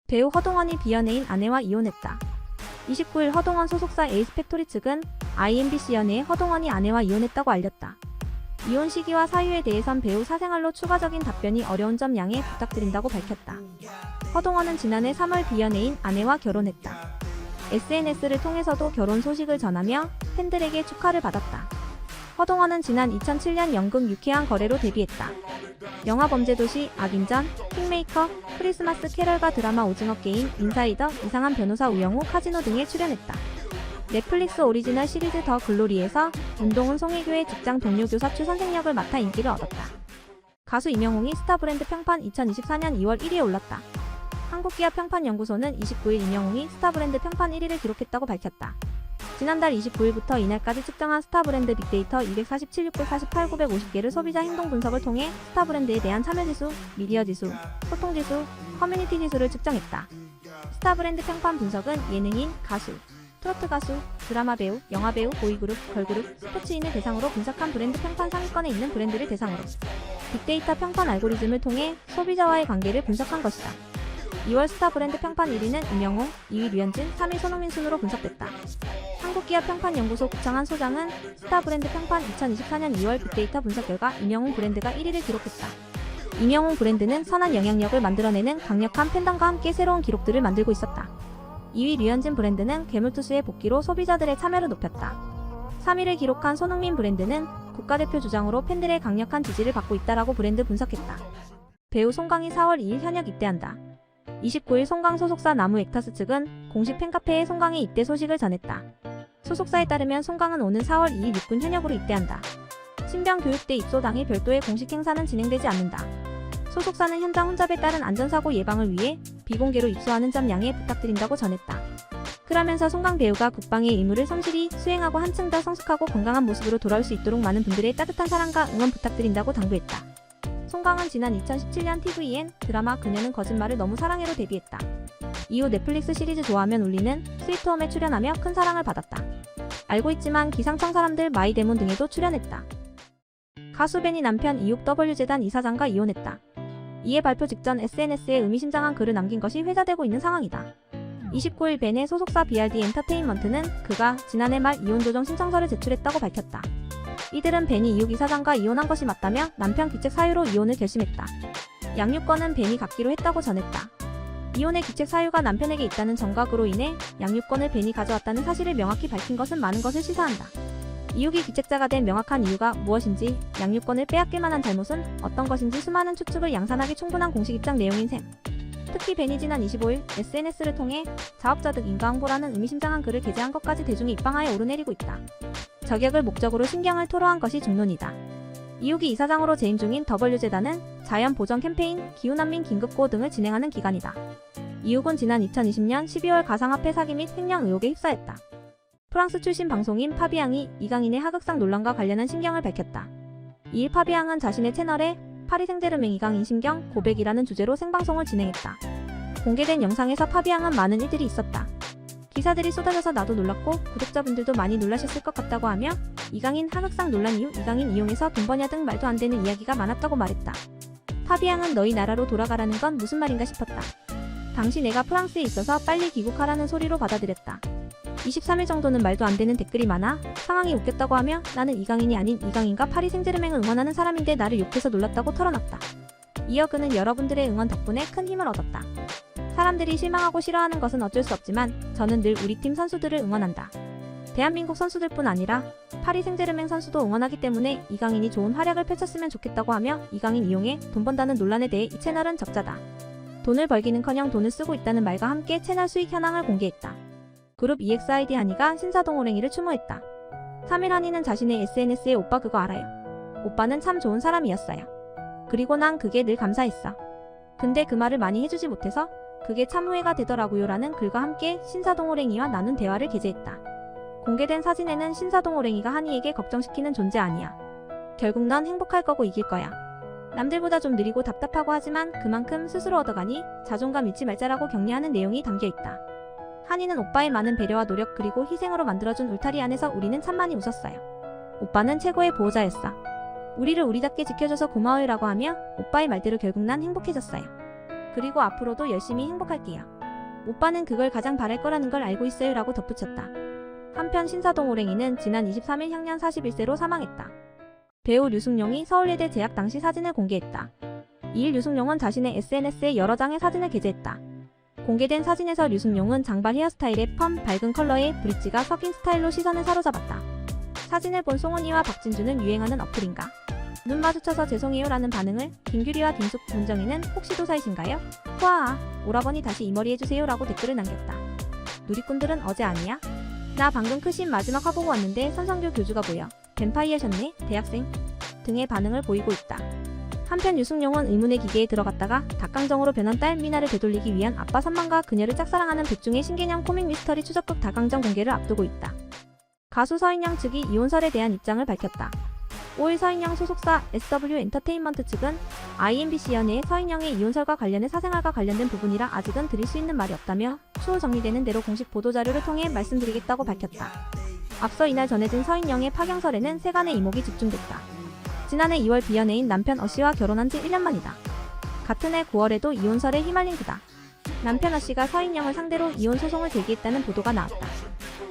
배우 허동원이 비연예인 아내와 이혼했다. 29일 허동원 소속사 에이스팩토리 측은 IMBC 연예의 허동원이 아내와 이혼했다고 알렸다. 이혼 시기와 사유에 대해선 배우 사생활로 추가적인 답변이 어려운 점 양해 부탁드린다고 밝혔다. 허동원은 지난해 3월 비연예인 아내와 결혼했다. SNS를 통해서도 결혼 소식을 전하며 팬들에게 축하를 받았다. 허동원은 지난 2007년 연극 유쾌한 거래로 데뷔했다. 영화 범죄도시, 악인전, 킹메이커, 크리스마스 캐럴과 드라마 오징어 게임, 인사이더, 이상한 변호사 우영우, 카지노 등에 출연했다. 넷플릭스 오리지널 시리즈 더 글로리에서 윤동훈 송혜교의 직장 동료 교사 추 선생 역을 맡아 인기를 얻었다. 가수 임영웅이 스타브랜드 평판 2024년 2월 1위에 올랐다. 한국기아 평판연구소는 29일 임영웅이 스타브랜드 평판 1위를 기록했다고 밝혔다. 지난달 29일부터 이날까지 측정한 스타브랜드 빅데이터 247,648,950개를 소비자 행동 분석을 통해 스타브랜드에 대한 참여지수, 미디어지수, 소통지수, 커뮤니티지수를 측정했다. 스타브랜드 평판 분석은 예능인, 가수, 트로트 가수, 드라마 배우, 영화 배우, 보이그룹, 걸그룹, 스포츠인을 대상으로 분석한 브랜드 평판 상위권에 있는 브랜드를 대상으로 빅데이터 평판 알고리즘을 통해 소비자와의 관계를 분석한 것이다. 2월 스타브랜드 평판 1위는 임영웅, 2위 류현진, 3위 손흥민 순으로 분석됐다. 한국기아 평판연구소 구창한 소장은 스타브랜드 평판 2024년 2월 빅데이터 분석 결과 임영웅 브랜드가 1위를 기록했다. 임영웅 브랜드는 선한 영향력을 만들어내는 강력한 팬덤과 함께 새로운 기록들을 만들고 있었다. 2위 류현진 브랜드는 괴물투수의 복귀로 소비자들의 참여를 높였다. 3위를 기록한 손흥민 브랜드는 국가대표 주장으로 팬들의 강력한 지지를 받고 있다라고 브랜드 분석했다. 배우 송강이 4월 2일 현역 입대한다. 29일 송강 소속사 나무액터스 측은 공식 팬카페에 송강의 입대 소식을 전했다. 소속사에 따르면 송강은 오는 4월 2일 육군 현역으로 입대한다. 신병 교육대 입소 당일 별도의 공식 행사는 진행되지 않는다. 소속사는 현장 혼잡에 따른 안전사고 예방을 위해 비공개로 입소하는 점 양해 부탁드린다고 전했다. 그러면서 송강 배우가 국방의 의무를 성실히 수행하고 한층 더 성숙하고 건강한 모습으로 돌아올 수 있도록 많은 분들의 따뜻한 사랑과 응원 부탁드린다고 당부했다. 송강은 지난 2017년 TVN 드라마 그녀는 거짓말을 너무 사랑해로 데뷔했다. 이후 넷플릭스 시리즈 좋아하면 울리는 스위트홈에 출연하며 큰 사랑을 받았다. 알고 있지만 기상청 사람들 마이데몬 등에도 출연했다. 가수 벤이 남편 이육 W재단 이사장과 이혼했다. 이에 발표 직전 SNS에 의미심장한 글을 남긴 것이 회자되고 있는 상황이다. 29일 벤의 소속사 BRD 엔터테인먼트는 그가 지난해 말 이혼 조정 신청서를 제출했다고 밝혔다. 이들은 벤이 이육 이사장과 이혼한 것이 맞다며 남편 귀책 사유로 이혼을 결심했다. 양육권은 벤이 갖기로 했다고 전했다. 이혼의 귀책 사유가 남편에게 있다는 정각으로 인해 양육권을 벤이 가져왔다는 사실을 명확히 밝힌 것은 많은 것을 시사한다. 이육이 귀책자가 된 명확한 이유가 무엇인지, 양육권을 빼앗길 만한 잘못은 어떤 것인지 수많은 추측을 양산하기 충분한 공식 입장 내용인 셈. 특히 벤이 지난 25일 SNS를 통해 자업자득 인과응보라는 의미심장한 글을 게재한 것까지 대중의 입방아에 오르내리고 있다. 저격을 목적으로 신경을 토로한 것이 중론이다. 이육이 이사장으로 재임 중인 W재단은 자연보전 캠페인, 기후난민 긴급구호 등을 진행하는 기관이다. 이육은 지난 2020년 12월 가상화폐 사기 및 횡령 의혹에 휩싸였다. 프랑스 출신 방송인 파비앙이 이강인의 하극상 논란과 관련한 심경을 밝혔다. 이일 파비앙은 자신의 채널에 파리 생제르맹 이강인 심경 고백이라는 주제로 생방송을 진행했다. 공개된 영상에서 파비앙은 많은 일들이 있었다. 기사들이 쏟아져서 나도 놀랐고 구독자분들도 많이 놀라셨을 것 같다고 하며 이강인 하극상 논란 이후 이강인 이용해서 돈 버냐 등 말도 안 되는 이야기가 많았다고 말했다. 파비앙은 너희 나라로 돌아가라는 건 무슨 말인가 싶었다. 당시 내가 프랑스에 있어서 빨리 귀국하라는 소리로 받아들였다. 23일 정도는 말도 안 되는 댓글이 많아 상황이 웃겼다고 하며 나는 이강인이 아닌 이강인과 파리 생제르맹을 응원하는 사람인데 나를 욕해서 놀랐다고 털어놨다. 이어 그는 여러분들의 응원 덕분에 큰 힘을 얻었다. 사람들이 실망하고 싫어하는 것은 어쩔 수 없지만 저는 늘 우리 팀 선수들을 응원한다. 대한민국 선수들뿐 아니라 파리 생제르맹 선수도 응원하기 때문에 이강인이 좋은 활약을 펼쳤으면 좋겠다고 하며 이강인 이용해 돈 번다는 논란에 대해 이 채널은 적자다. 돈을 벌기는커녕 돈을 쓰고 있다는 말과 함께 채널 수익 현황을 공개했다. 그룹 EXID 한이가 신사동호랭이를 추모했다. 3일 한이는 자신의 SNS에 오빠 그거 알아요. 오빠는 참 좋은 사람이었어요. 그리고 난 그게 늘 감사했어. 근데 그 말을 많이 해주지 못해서 그게 참 후회가 되더라고요 라는 글과 함께 신사동호랭이와 나눈 대화를 게재했다. 공개된 사진에는 신사동호랭이가 한이에게 걱정시키는 존재 아니야. 결국 넌 행복할 거고 이길 거야. 남들보다 좀 느리고 답답하고 하지만 그만큼 스스로 얻어가니 자존감 잊지 말자라고 격려하는 내용이 담겨있다. 한이는 오빠의 많은 배려와 노력 그리고 희생으로 만들어준 울타리 안에서 우리는 참 많이 웃었어요. 오빠는 최고의 보호자였어. 우리를 우리답게 지켜줘서 고마워요 라고 하며 오빠의 말대로 결국 난 행복해졌어요. 그리고 앞으로도 열심히 행복할게요. 오빠는 그걸 가장 바랄 거라는 걸 알고 있어요 라고 덧붙였다. 한편 신사동 오랭이는 지난 23일 향년 41세로 사망했다. 배우 류승룡이 서울예대 재학 당시 사진을 공개했다. 이일 류승룡은 자신의 SNS에 여러 장의 사진을 게재했다. 공개된 사진에서 류승룡은 장발 헤어스타일에 펌, 밝은 컬러의 브릿지가 섞인 스타일로 시선을 사로잡았다. 사진을 본 송은이와 박진주는 유행하는 어플인가? 눈 마주쳐서 죄송해요 라는 반응을, 김규리와 김숙, 문정희는 혹시 도사이신가요? 후아아, 오라버니 다시 이 머리 해주세요 라고 댓글을 남겼다. 누리꾼들은 어제 아니야? 나 방금 크신 마지막 화보고 왔는데 선성교 교주가 보여. 뱀파이어셨네? 대학생? 등의 반응을 보이고 있다. 한편 유승룡은 의문의 기계에 들어갔다가 닭강정으로 변한 딸 미나를 되돌리기 위한 아빠 선망과 그녀를 짝사랑하는 백중의 신개념 코믹 미스터리 추적극 닭강정 공개를 앞두고 있다. 가수 서인영 측이 이혼설에 대한 입장을 밝혔다. 5일 서인영 소속사 SW 엔터테인먼트 측은 IMBC 연예의 서인영의 이혼설과 관련해 사생활과 관련된 부분이라 아직은 드릴 수 있는 말이 없다며 추후 정리되는 대로 공식 보도자료를 통해 말씀드리겠다고 밝혔다. 앞서 이날 전해진 서인영의 파경설에는 세간의 이목이 집중됐다. 지난해 2월 비연예인 남편 어씨와 결혼한 지 1년 만이다. 같은 해 9월에도 이혼설에 휘말린 그다. 남편 어씨가 서인영을 상대로 이혼 소송을 제기했다는 보도가 나왔다.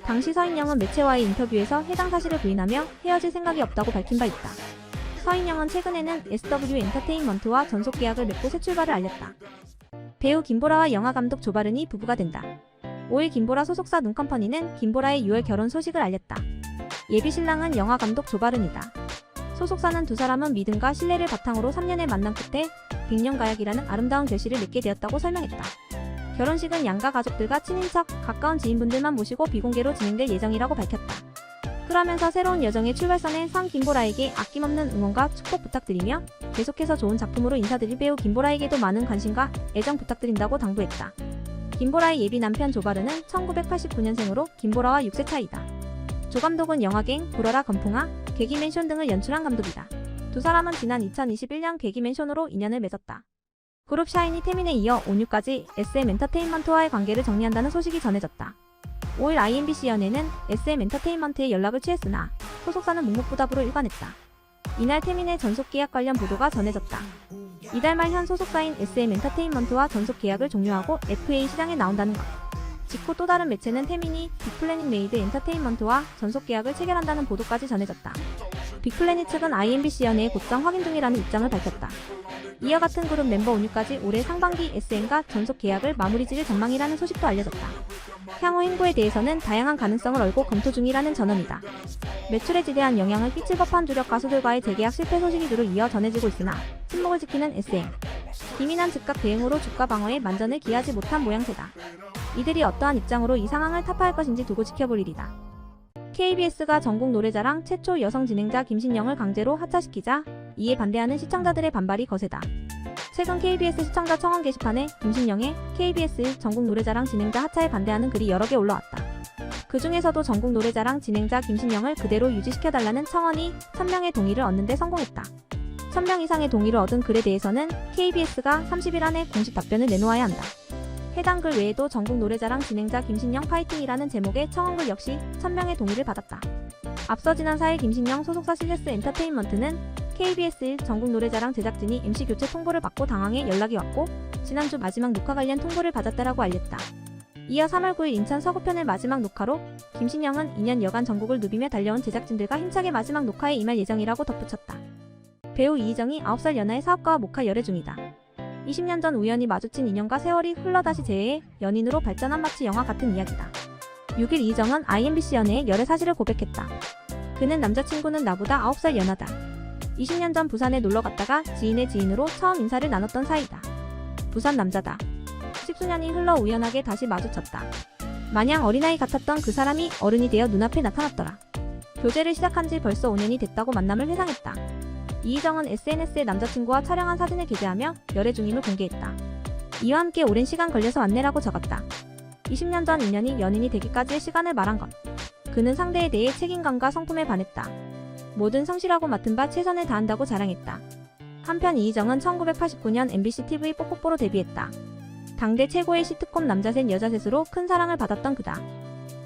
당시 서인영은 매체와의 인터뷰에서 해당 사실을 부인하며 헤어질 생각이 없다고 밝힌 바 있다. 서인영은 최근에는 SW 엔터테인먼트와 전속 계약을 맺고 새 출발을 알렸다. 배우 김보라와 영화감독 조바른이 부부가 된다. 5일 김보라 소속사 눈컴퍼니는 김보라의 6월 결혼 소식을 알렸다. 예비 신랑은 영화감독 조바른이다. 소속사는 두 사람은 믿음과 신뢰를 바탕으로 3년의 만남 끝에 백년가약이라는 아름다운 결실을 맺게 되었다고 설명했다. 결혼식은 양가 가족들과 친인척, 가까운 지인분들만 모시고 비공개로 진행될 예정이라고 밝혔다. 그러면서 새로운 여정의 출발선에 선 김보라에게 아낌없는 응원과 축복 부탁드리며 계속해서 좋은 작품으로 인사드릴 배우 김보라에게도 많은 관심과 애정 부탁드린다고 당부했다. 김보라의 예비 남편 조바르는 1989년생으로 김보라와 6세 차이다. 조 감독은 영화갱, 불어라 건풍아, 괴기맨션 등을 연출한 감독이다. 두 사람은 지난 2021년 괴기맨션으로 인연을 맺었다. 그룹 샤이니 태민에 이어 온유까지 SM 엔터테인먼트와의 관계를 정리한다는 소식이 전해졌다. 5일 IMBC 연예는 SM 엔터테인먼트에 연락을 취했으나 소속사는 묵묵부답으로 일관했다. 이날 태민의 전속 계약 관련 보도가 전해졌다. 이달 말 현 소속사인 SM 엔터테인먼트와 전속 계약을 종료하고 FA 시장에 나온다는 것. 직후 또 다른 매체는 태민이 빅플래닛 메이드 엔터테인먼트와 전속 계약을 체결한다는 보도까지 전해졌다. 빅플래닛 측은 IMBC 연예의 곧장 확인 중이라는 입장을 밝혔다. 이와 같은 그룹 멤버 온유까지 올해 상반기 SM과 전속 계약을 마무리 지을 전망이라는 소식도 알려졌다. 향후 행보에 대해서는 다양한 가능성을 얼고 검토 중이라는 전언이다. 매출에 지대한 영향을 끼칠 법한 주력 가수들과의 재계약 실패 소식이 두루 이어 전해지고 있으나 침묵을 지키는 SM. 기민한 즉각 대응으로 주가 방어에 만전을 기하지 못한 모양새다. 이들이 어떠한 입장으로 이 상황을 타파할 것인지 두고 지켜볼 일이다. KBS가 전국 노래자랑 최초 여성 진행자 김신영을 강제로 하차시키자 이에 반대하는 시청자들의 반발이 거세다. 최근 KBS 시청자 청원 게시판에 김신영의 KBS 전국 노래자랑 진행자 하차에 반대하는 글이 여러 개 올라왔다. 그 중에서도 전국 노래자랑 진행자 김신영을 그대로 유지시켜달라는 청원이 1000명의 동의를 얻는 데 성공했다. 1000명 이상의 동의를 얻은 글에 대해서는 KBS가 30일 안에 공식 답변을 내놓아야 한다. 해당 글 외에도 전국 노래자랑 진행자 김신영 파이팅이라는 제목의 청원글 역시 1000명의 동의를 받았다. 앞서 지난 4일 김신영 소속사 실레스 엔터테인먼트는 KBS 전국 노래자랑 제작진이 MC 교체 통보를 받고 당황해 연락이 왔고 지난주 마지막 녹화 관련 통보를 받았다라고 알렸다. 이어 3월 9일 인천 서구편의 마지막 녹화로 김신영은 2년 여간 전국을 누비며 달려온 제작진들과 힘차게 마지막 녹화에 임할 예정이라고 덧붙였다. 배우 이희정이 9살 연하의 사업가와 목화 열애 중이다. 20년 전 우연히 마주친 인연과 세월이 흘러 다시 재회해 연인으로 발전한 마치 영화 같은 이야기다. 6일 이희정은 IMBC 연애의 열애 사실을 고백했다. 그는 남자친구는 나보다 9살 연하다. 20년 전 부산에 놀러 갔다가 지인의 지인으로 처음 인사를 나눴던 사이다. 부산 남자다. 10수년이 흘러 우연하게 다시 마주쳤다. 마냥 어린아이 같았던 그 사람이 어른이 되어 눈앞에 나타났더라. 교제를 시작한 지 벌써 5년이 됐다고 만남을 회상했다. 이희정은 SNS에 남자친구와 촬영한 사진을 게재하며 열애 중임을 공개했다. 이와 함께 오랜 시간 걸려서 왔네라고 적었다. 20년 전 인연이 연인이 되기까지의 시간을 말한 것. 그는 상대에 대해 책임감과 성품에 반했다. 모든 성실하고 맡은 바 최선을 다한다고 자랑했다. 한편 이희정은 1989년 MBC TV 뽀뽀뽀로 데뷔했다. 당대 최고의 시트콤 남자셋 여자셋으로 큰 사랑을 받았던 그다.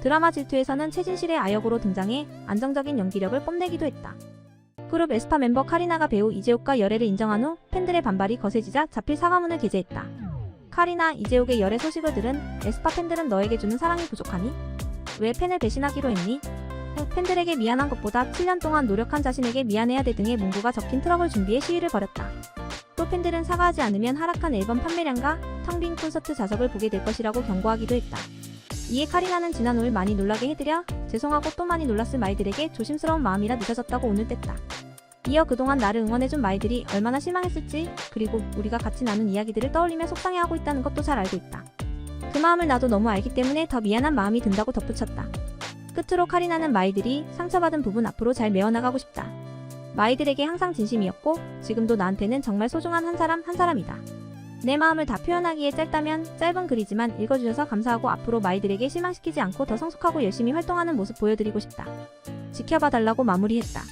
드라마 질투에서는 최진실의 아역으로 등장해 안정적인 연기력을 뽐내기도 했다. 그룹 에스파 멤버 카리나가 배우 이재욱과 열애를 인정한 후 팬들의 반발이 거세지자 자필 사과문을 게재했다. 카리나, 이재욱의 열애 소식을 들은 에스파 팬들은 너에게 주는 사랑이 부족하니? 왜 팬을 배신하기로 했니? 팬들에게 미안한 것보다 7년 동안 노력한 자신에게 미안해야 돼 등의 문구가 적힌 트럭을 준비해 시위를 벌였다. 또 팬들은 사과하지 않으면 하락한 앨범 판매량과 텅 빈 콘서트 좌석을 보게 될 것이라고 경고하기도 했다. 이에 카리나는 지난 5일 많이 놀라게 해드려 죄송하고 또 많이 놀랐을 말들에게 조심스러운 마음이라 늦어졌다고 오늘 뗐다. 이어 그동안 나를 응원해준 말들이 얼마나 실망했을지, 그리고 우리가 같이 나눈 이야기들을 떠올리며 속상해하고 있다는 것도 잘 알고 있다. 그 마음을 나도 너무 알기 때문에 더 미안한 마음이 든다고 덧붙였다. 끝으로 카리나는 마이들이 상처받은 부분 앞으로 잘 메워나가고 싶다. 마이들에게 항상 진심이었고 지금도 나한테는 정말 소중한 한 사람이다. 내 마음을 다 표현하기에 짧다면 짧은 글이지만 읽어주셔서 감사하고 앞으로 마이들에게 실망시키지 않고 더 성숙하고 열심히 활동하는 모습 보여드리고 싶다. 지켜봐달라고 마무리했다.